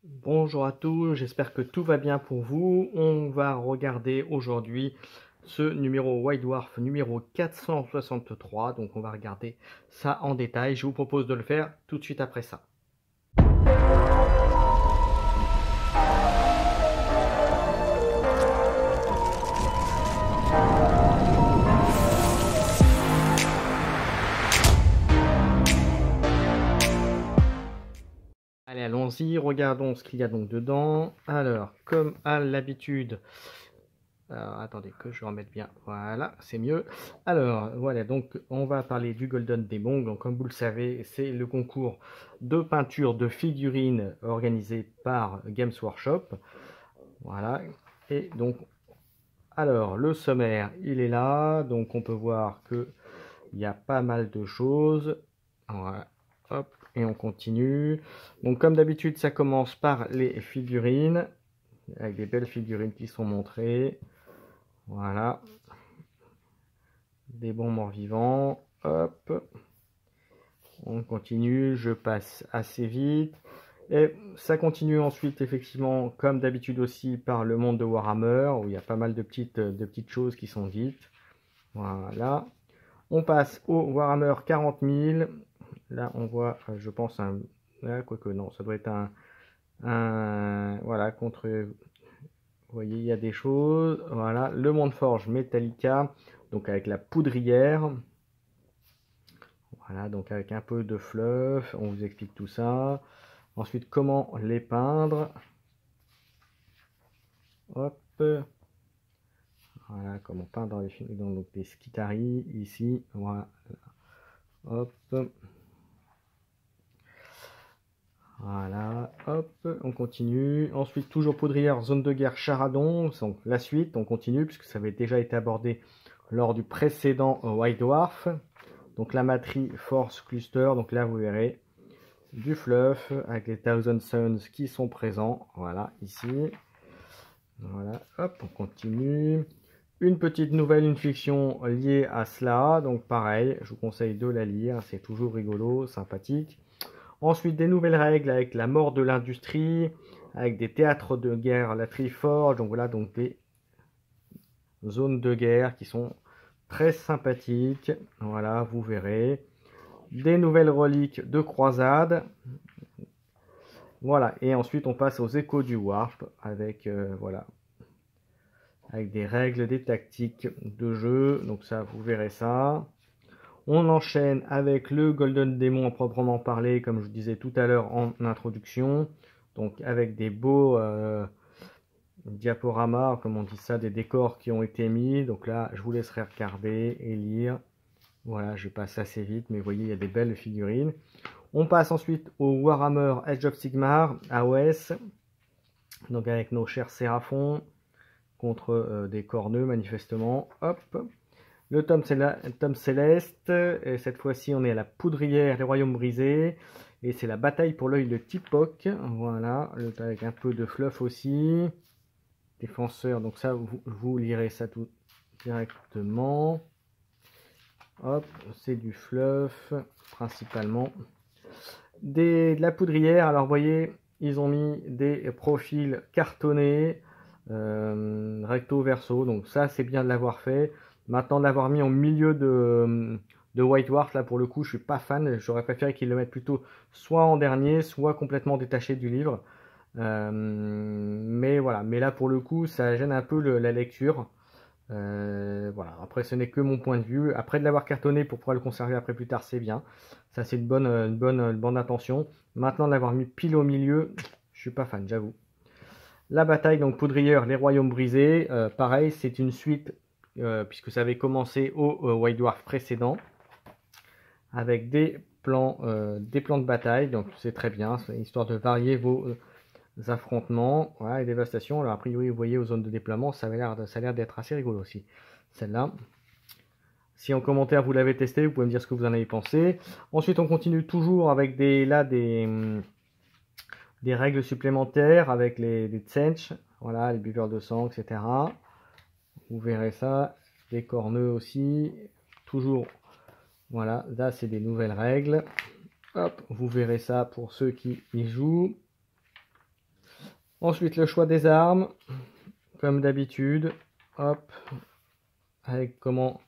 Bonjour à tous, j'espère que tout va bien pour vous. On va regarder aujourd'hui ce numéro White Dwarf numéro 463. Donc on va regarder ça en détail. Je vous propose de le faire tout de suite après ça. Allez, allons-y, regardons ce qu'il y a donc dedans. Alors, comme à l'habitude, attendez que je remette bien, voilà, c'est mieux. Alors, voilà, donc on va parler du Golden Demon. Donc, comme vous le savez, c'est le concours de peinture de figurines organisé par Games Workshop. Voilà, et donc, alors, le sommaire, il est là. Donc, on peut voir que il y a pas mal de choses. Voilà, hop, et on continue. Donc, comme d'habitude, ça commence par les figurines, avec des belles figurines qui sont montrées. Voilà, des bons morts-vivants. Hop, on continue, je passe assez vite. Et ça continue ensuite, effectivement, comme d'habitude aussi, par le monde de Warhammer, où il y a pas mal de petites choses qui sont dites. Voilà. On passe au Warhammer 40 000. Là, on voit, je pense, quoique non, ça doit être voilà, contre... Vous voyez, il y a des choses. Voilà, le monde forge Metallica, donc avec la poudrière. Voilà, donc avec un peu de fluff, on vous explique tout ça. Ensuite, comment les peindre. Hop. Voilà, comment peindre les films, donc des skitaris ici. Voilà. Hop. Voilà, hop, on continue. Ensuite, toujours poudrière, zone de guerre, Charadon. Donc la suite, on continue, puisque ça avait déjà été abordé lors du précédent White Dwarf. Donc la matrice Force Cluster, donc là vous verrez du fluff avec les Thousand Suns qui sont présents. Voilà, ici. Voilà, hop, on continue. Une petite nouvelle, une fiction liée à cela. Donc pareil, je vous conseille de la lire, c'est toujours rigolo, sympathique. Ensuite, des nouvelles règles avec la mort de l'industrie, avec des théâtres de guerre, la Triforge, donc voilà, donc des zones de guerre qui sont très sympathiques. Voilà, vous verrez. Des nouvelles reliques de croisade. Voilà, et ensuite on passe aux échos du Warp avec voilà, avec des règles, des tactiques de jeu. Donc ça, vous verrez ça. On enchaîne avec le Golden Demon à proprement parler, comme je vous disais tout à l'heure en introduction. Donc avec des beaux diaporamas, comme on dit ça, des décors qui ont été mis. Donc là, je vous laisserai regarder et lire. Voilà, je passe assez vite, mais vous voyez, il y a des belles figurines. On passe ensuite au Warhammer Age of Sigmar, AOS. Donc avec nos chers Séraphons contre des corneux, manifestement. Hop. Le tome céleste, et cette fois-ci on est à la poudrière, les royaumes brisés, et c'est la bataille pour l'œil de Tipoc, voilà, avec un peu de fluff aussi, défenseur, donc ça vous lirez ça tout directement, hop, c'est du fluff, principalement, de la poudrière, alors vous voyez, ils ont mis des profils cartonnés, recto verso, donc ça c'est bien de l'avoir fait. Maintenant de l'avoir mis en milieu de White Dwarf, là pour le coup je suis pas fan, j'aurais préféré qu'ils le mettent plutôt soit en dernier, soit complètement détaché du livre. Mais voilà, mais là pour le coup ça gêne un peu la lecture. Voilà, après ce n'est que mon point de vue. Après de l'avoir cartonné pour pouvoir le conserver après plus tard, c'est bien. Ça c'est une bonne intention. Maintenant de l'avoir mis pile au milieu, je suis pas fan, j'avoue. La bataille, donc poudrière, les royaumes brisés, pareil, c'est une suite, puisque ça avait commencé au White Dwarf précédent, avec des plans de bataille, donc c'est très bien, c'est histoire de varier vos affrontements, voilà, et dévastation. Alors a priori, vous voyez aux zones de déploiement, ça a l'air d'être assez rigolo aussi, celle-là. Si en commentaire vous l'avez testé, vous pouvez me dire ce que vous en avez pensé. Ensuite, on continue toujours avec des règles supplémentaires avec les Tsench, voilà, les buveurs de sang, etc. Vous verrez ça, des corneux aussi, toujours, voilà, là c'est des nouvelles règles. Hop, vous verrez ça pour ceux qui y jouent. Ensuite, le choix des armes, comme d'habitude. Hop, avec comment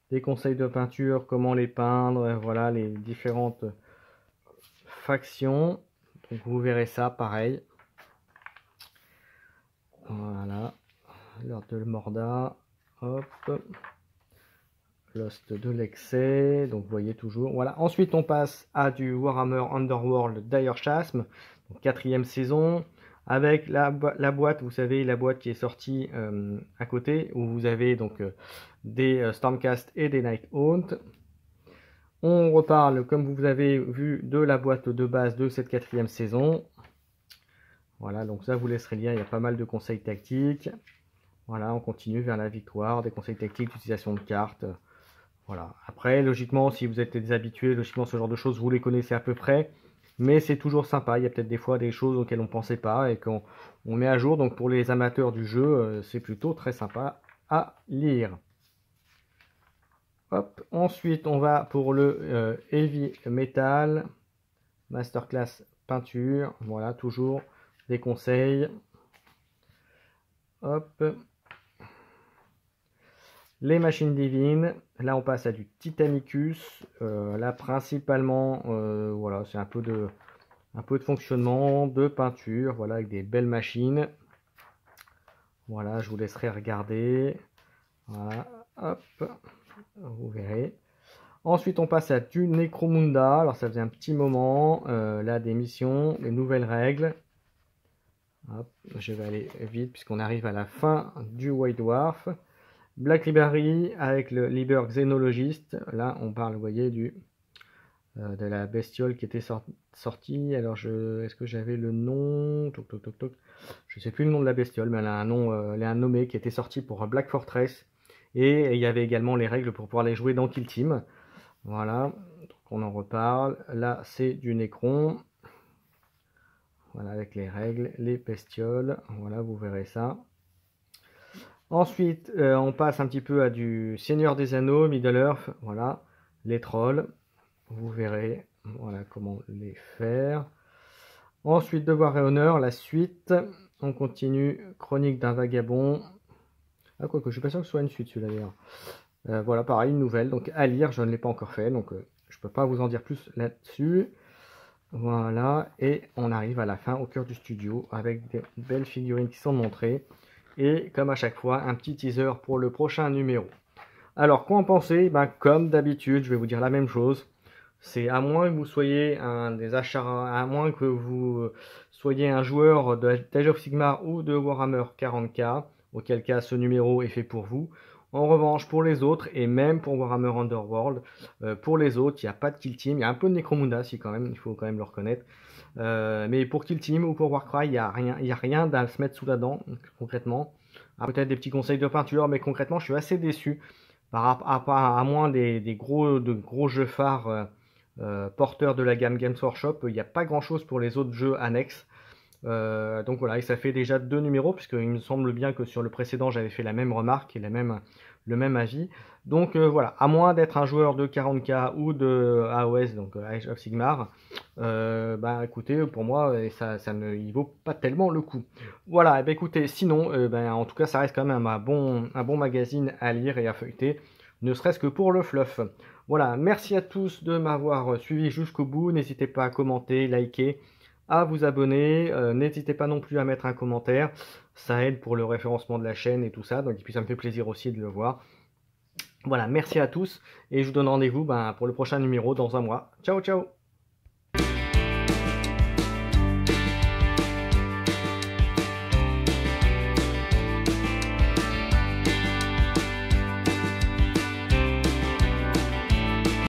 des conseils de peinture, comment les peindre, voilà les différentes factions. Donc vous verrez ça pareil. Voilà, l'ordre de Morda, hop, Lost de l'excès, donc vous voyez toujours. Voilà. Ensuite on passe à du Warhammer Underworld Dire Chasm, donc 4e saison, avec la boîte, vous savez, la boîte qui est sortie à côté, où vous avez donc des Stormcast et des Nighthaunt. On reparle, comme vous avez vu, de la boîte de base de cette 4e saison. Voilà, donc ça vous laisserez lire, il y a pas mal de conseils tactiques. Voilà, on continue vers la victoire, des conseils tactiques d'utilisation de cartes. Voilà. Après, logiquement, si vous êtes des habitués, logiquement, ce genre de choses, vous les connaissez à peu près. Mais c'est toujours sympa. Il y a peut-être des fois des choses auxquelles on ne pensait pas et qu'on met à jour. Donc pour les amateurs du jeu, c'est plutôt très sympa à lire. Hop. Ensuite, on va pour le Heavy Metal Masterclass peinture. Voilà, toujours des conseils. Hop. Les machines divines, là on passe à du Titanicus, là principalement, voilà, c'est un peu de fonctionnement, de peinture, voilà, avec des belles machines. Voilà, je vous laisserai regarder, voilà, hop, vous verrez. Ensuite on passe à du Necromunda, alors ça faisait un petit moment, là des missions, des nouvelles règles. Hop, je vais aller vite puisqu'on arrive à la fin du White Dwarf. Black Library avec le Liber Xénologiste. Là, on parle, vous voyez, de la bestiole qui était sortie. Alors, est-ce que j'avais le nom? Toc, toc, toc, toc. Je ne sais plus le nom de la bestiole, mais elle a un nom, elle a un nommé qui était sorti pour Black Fortress. Et il y avait également les règles pour pouvoir les jouer dans Kill Team. Voilà, donc on en reparle. Là, c'est du Necron. Voilà, avec les règles, les bestioles. Voilà, vous verrez ça. Ensuite, on passe un petit peu à du Seigneur des Anneaux, Middle-earth, voilà, les trolls, vous verrez, voilà comment les faire. Ensuite, Devoir et Honneur, la suite, on continue, Chronique d'un vagabond, ah quoique, je suis pas sûr que ce soit une suite celui-là d'ailleurs. Voilà, pareil, une nouvelle, donc à lire, je ne l'ai pas encore fait, donc je peux pas vous en dire plus là-dessus. Voilà, et on arrive à la fin, au cœur du studio, avec des belles figurines qui sont montrées. Et comme à chaque fois, un petit teaser pour le prochain numéro. Alors, quoi en penser? Ben, comme d'habitude, je vais vous dire la même chose. C'est à moins que vous soyez à moins que vous soyez un joueur d'Age of Sigmar ou de Warhammer 40K, auquel cas ce numéro est fait pour vous. En revanche, pour les autres, et même pour Warhammer Underworld, pour les autres, il n'y a pas de Kill Team. Il y a un peu de Necromunda, si quand même, il faut quand même le reconnaître. Mais pour Kill Team ou pour Warcry, il n'y a rien à se mettre sous la dent, concrètement. Peut-être des petits conseils de peinture, mais concrètement, je suis assez déçu. À moins des gros jeux phares porteurs de la gamme Games Workshop, il n'y a pas grand-chose pour les autres jeux annexes. Donc voilà, et ça fait déjà 2 numéros, puisqu'il me semble bien que sur le précédent, j'avais fait la même remarque et le même avis. Donc voilà, à moins d'être un joueur de 40K ou de AOS, donc Age of Sigmar, bah écoutez, pour moi, il vaut pas tellement le coup. Voilà, et bah, écoutez, sinon, en tout cas, ça reste quand même un bon magazine à lire et à feuilleter, ne serait-ce que pour le fluff. Voilà, merci à tous de m'avoir suivi jusqu'au bout, n'hésitez pas à commenter, liker, à vous abonner, n'hésitez pas non plus à mettre un commentaire, ça aide pour le référencement de la chaîne et tout ça, donc et puis ça me fait plaisir aussi de le voir. Voilà, merci à tous et je vous donne rendez-vous pour le prochain numéro dans un mois. Ciao, ciao!